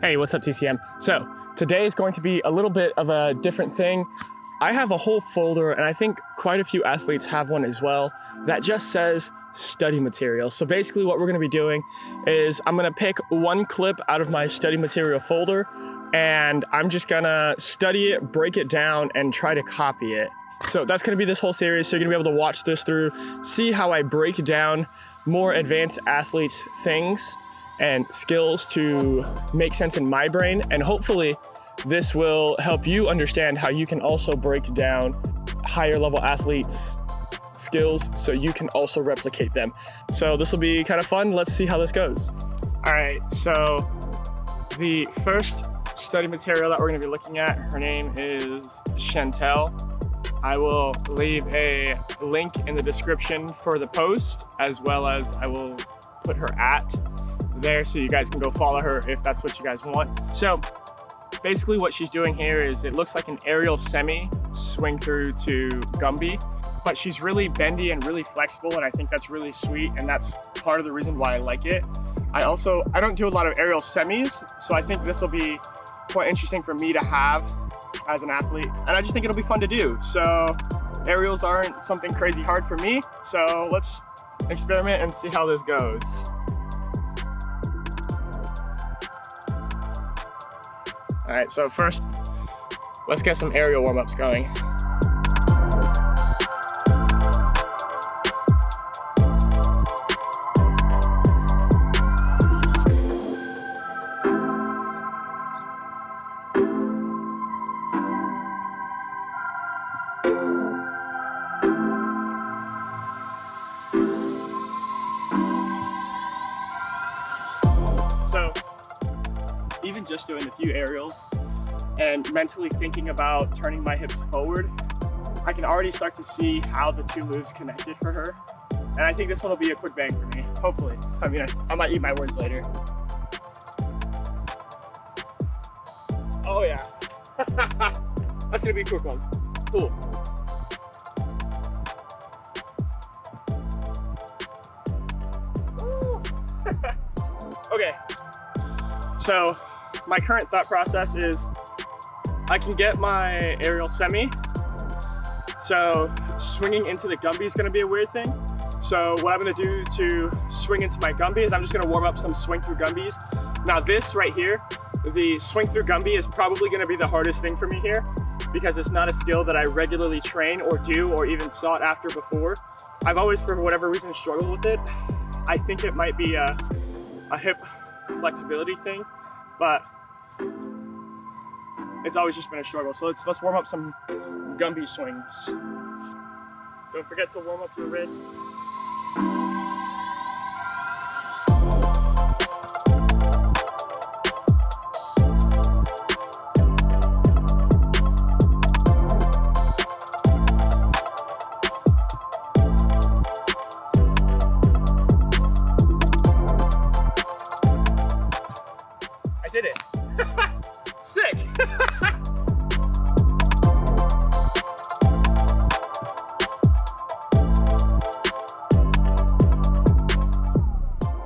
Hey, what's up, TCM? So today is going to be a little bit of a different thing. I have a whole folder, and I think quite a few athletes have one as well, that just says study material. So basically what we're gonna be doing is I'm gonna pick one clip out of my study material folder, and I'm just gonna study it, break it down, and try to copy it. So that's gonna be this whole series. So you're gonna be able to watch this through, see how I break down more advanced athletes' things and skills to make sense in my brain. And hopefully this will help you understand how you can also break down higher level athletes' skills so you can also replicate them. So this will be kind of fun. Let's see how this goes. All right, so the first study material that we're gonna be looking at, her name is Chantel. I will leave a link in the description for the post, as well as I will put her @ there so you guys can go follow her if that's what you guys want. So basically what she's doing here is it looks like an aerial semi swing through to Gumbi, but she's really bendy and really flexible, and I think that's really sweet, and that's part of the reason why I like it. I don't do a lot of aerial semis, so I think this will be quite interesting for me to have as an athlete, and I just think it'll be fun to do. So aerials aren't something crazy hard for me, so let's experiment and see how this goes. All right, so first, let's get some aerial warm-ups going. So, even just doing a few aerials and mentally thinking about turning my hips forward, I can already start to see how the two moves connected for her. And I think this one will be a quick bang for me, hopefully. I mean, I might eat my words later. Oh yeah. That's gonna be a quick one. Cool. Okay. So my current thought process is I can get my aerial semi. So swinging into the Gumbi is gonna be a weird thing. So what I'm gonna do to swing into my Gumbi is I'm just gonna warm up some swing through Gumbis. Now this right here, the swing through Gumbi, is probably gonna be the hardest thing for me here because it's not a skill that I regularly train or do or even sought after before. I've always, for whatever reason, struggled with it. I think it might be a hip flexibility thing, but it's always just been a struggle. So let's warm up some Gumbi swings. Don't forget to warm up your wrists. I did it. Sick.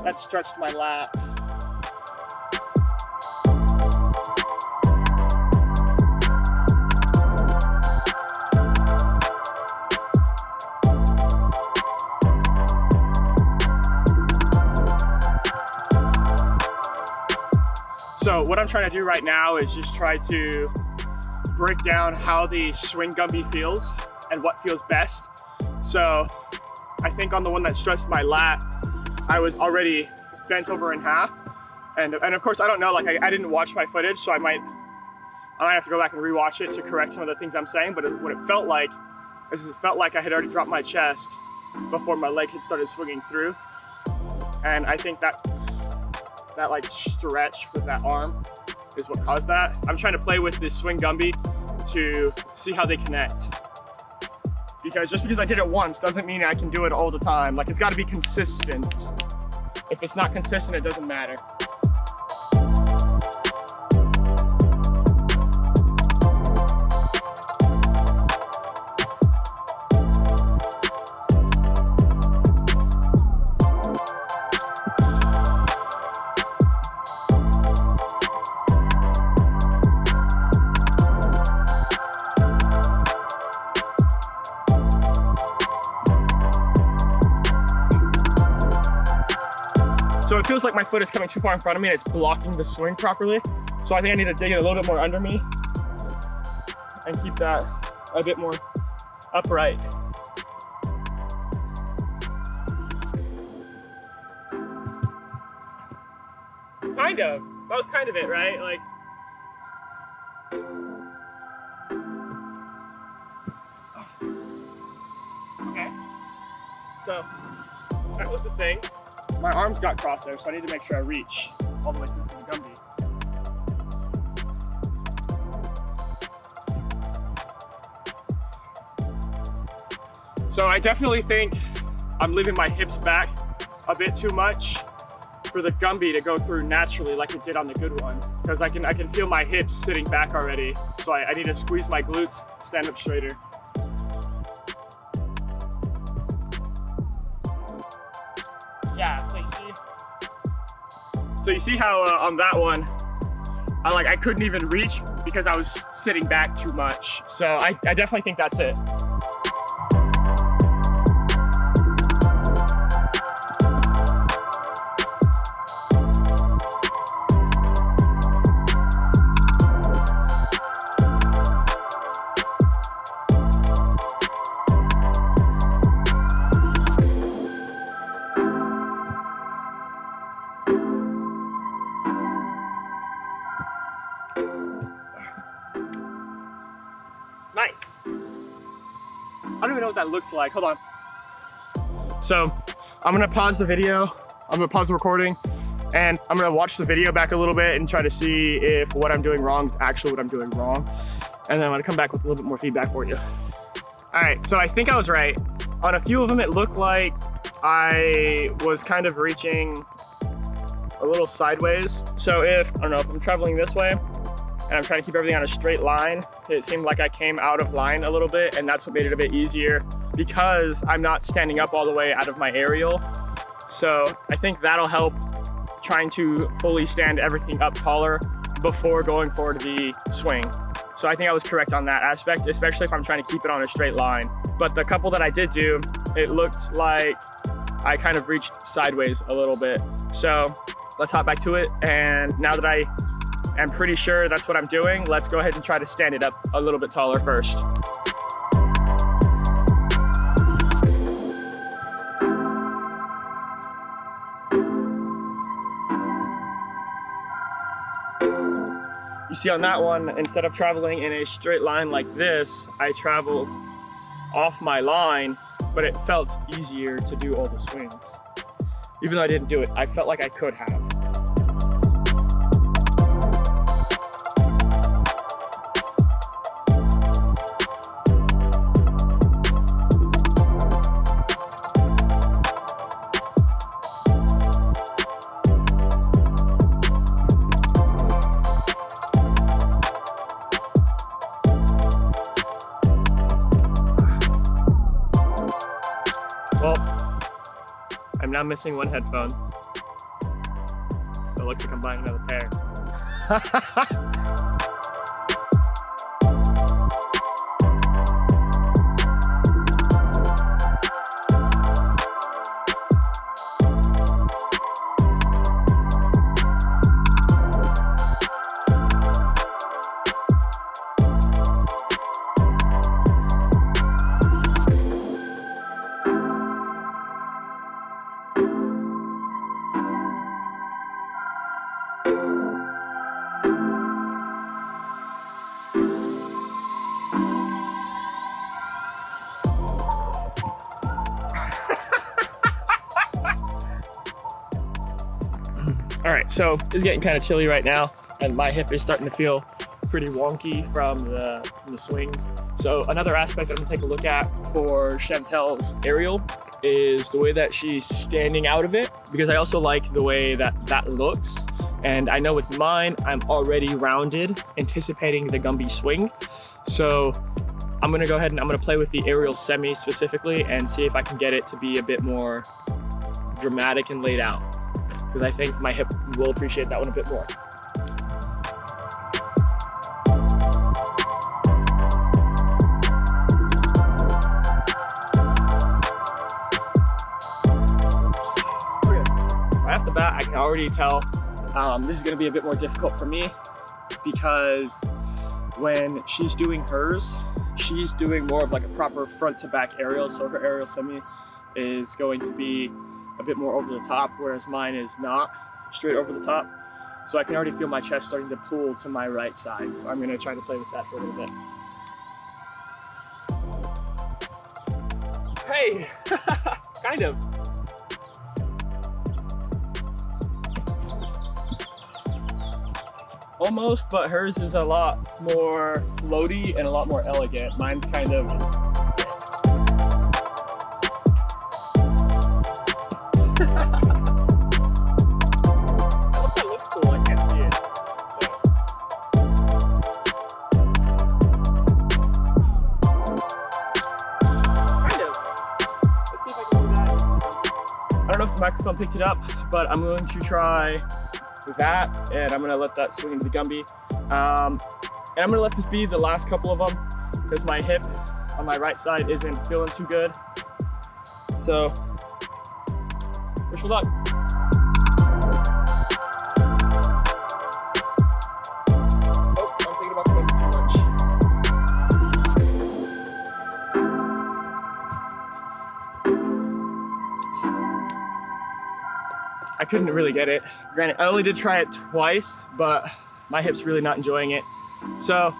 That stretched my lat. So what I'm trying to do right now is just try to break down how the swing Gumbi feels and what feels best. So I think on the one that stretched my lat, I was already bent over in half. And of course, I don't know, like I didn't watch my footage, so I might have to go back and rewatch it to correct some of the things I'm saying. But what it felt like is it felt like I had already dropped my chest before my leg had started swinging through. And I think that like stretch with that arm is what caused that. I'm trying to play with this swing Gumbi to see how they connect. Because just because I did it once doesn't mean I can do it all the time. Like, it's gotta be consistent. If it's not consistent, it doesn't matter. feels like my foot is coming too far in front of me and it's blocking the swing properly. So I think I need to dig it a little bit more under me and keep that a bit more upright. Kind of. That was kind of it, right? Like, okay. So that was the thing. My arms got crossed there, so I need to make sure I reach all the way through to the Gumbi. So I definitely think I'm leaving my hips back a bit too much for the Gumbi to go through naturally like it did on the good one, because I can feel my hips sitting back already. So I need to squeeze my glutes, stand up straighter. Yeah, so you see how on that one, I couldn't even reach because I was sitting back too much. So I definitely think that's it. Nice. I don't even know what that looks like. Hold on. So I'm gonna pause the video. I'm gonna pause the recording and I'm gonna watch the video back a little bit and try to see if what I'm doing wrong is actually what I'm doing wrong. And then I'm gonna come back with a little bit more feedback for you. All right, so I think I was right. On a few of them, it looked like I was kind of reaching a little sideways. So I don't know, if I'm traveling this way, and I'm trying to keep everything on a straight line, it seemed like I came out of line a little bit, and that's what made it a bit easier because I'm not standing up all the way out of my aerial. So I think that'll help trying to fully stand everything up taller before going forward to the swing. So I think I was correct on that aspect, especially if I'm trying to keep it on a straight line. But the couple that I did do, it looked like I kind of reached sideways a little bit. So let's hop back to it. And now that I'm pretty sure that's what I'm doing, let's go ahead and try to stand it up a little bit taller first. You see on that one, instead of traveling in a straight line like this, I traveled off my line, but it felt easier to do all the swings. Even though I didn't do it, I felt like I could have. Well, I'm now missing one headphone, so it looks like I'm buying another pair. All right, so it's getting kind of chilly right now, and my hip is starting to feel pretty wonky from the swings. So another aspect I'm gonna take a look at for Chantel's aerial is the way that she's standing out of it, because I also like the way that that looks. And I know with mine, I'm already rounded, anticipating the Gumbi swing. So I'm gonna go ahead and I'm gonna play with the aerial semi specifically and see if I can get it to be a bit more dramatic and laid out, because I think my hip will appreciate that one a bit more. Right off the bat, I can already already tell this is gonna be a bit more difficult for me because when she's doing hers, she's doing more of like a proper front to back aerial. So her aerial semi is going to be a bit more over the top, whereas mine is not straight over the top. So I can already feel my chest starting to pull to my right side. So I'm gonna try to play with that for a little bit. Hey, kind of. Almost, but hers is a lot more floaty and a lot more elegant. Mine's kind of... That looks cool, I can't see it. Kind of. Let's see if I can do that. I don't know if the microphone picked it up, but I'm going to try with that, and I'm gonna let that swing into the Gumbi. And I'm gonna let this be the last couple of them because my hip on my right side isn't feeling too good. So, wish me luck. Oh, I'm thinking about going too much. I couldn't really get it. Granted, I only did try it twice, but my hip's really not enjoying it. So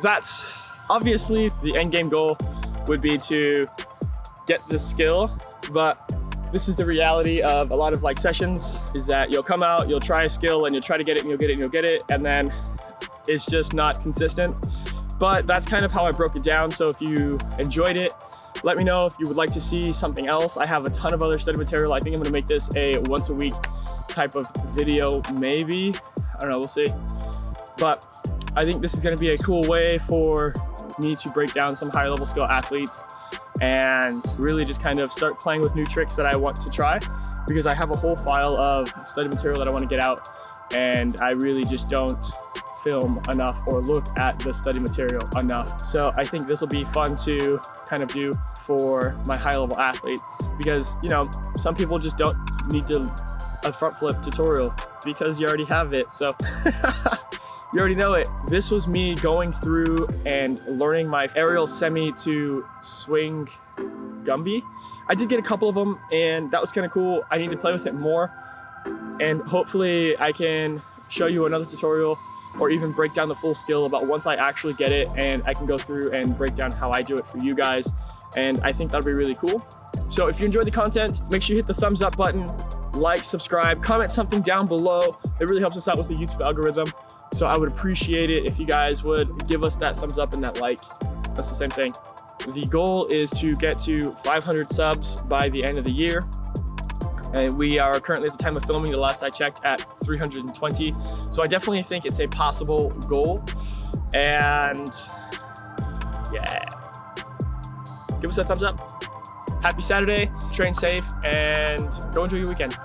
that's obviously the end game goal would be to get this skill, but this is the reality of a lot of like sessions is that you'll come out, you'll try a skill and you'll try to get it and you'll get it and you'll get it, and then it's just not consistent. But that's kind of how I broke it down. So if you enjoyed it, let me know if you would like to see something else. I have a ton of other study material. I think I'm gonna make this a once a week type of video, maybe. I don't know, we'll see. But I think this is gonna be a cool way for me to break down some higher level skill athletes and really just kind of start playing with new tricks that I want to try, because I have a whole file of study material that I wanna get out, and I really just don't film enough or look at the study material enough. So I think this will be fun to kind of do for my high level athletes, because you know, some people just don't need a front flip tutorial because you already have it. So you already know it. This was me going through and learning my aerial semi to swing Gumbi. I did get a couple of them and that was kind of cool. I need to play with it more, and hopefully I can show you another tutorial or even break down the full skill about once I actually get it, and I can go through and break down how I do it for you guys. And I think that'll be really cool. So if you enjoyed the content, make sure you hit the thumbs up button, like, subscribe, comment something down below. It really helps us out with the YouTube algorithm. So I would appreciate it if you guys would give us that thumbs up and that like. That's the same thing. The goal is to get to 500 subs by the end of the year. And we are currently, at the time of filming, the last I checked, at 320. So I definitely think it's a possible goal. And yeah, give us a thumbs up. Happy Saturday, train safe, and go enjoy your weekend.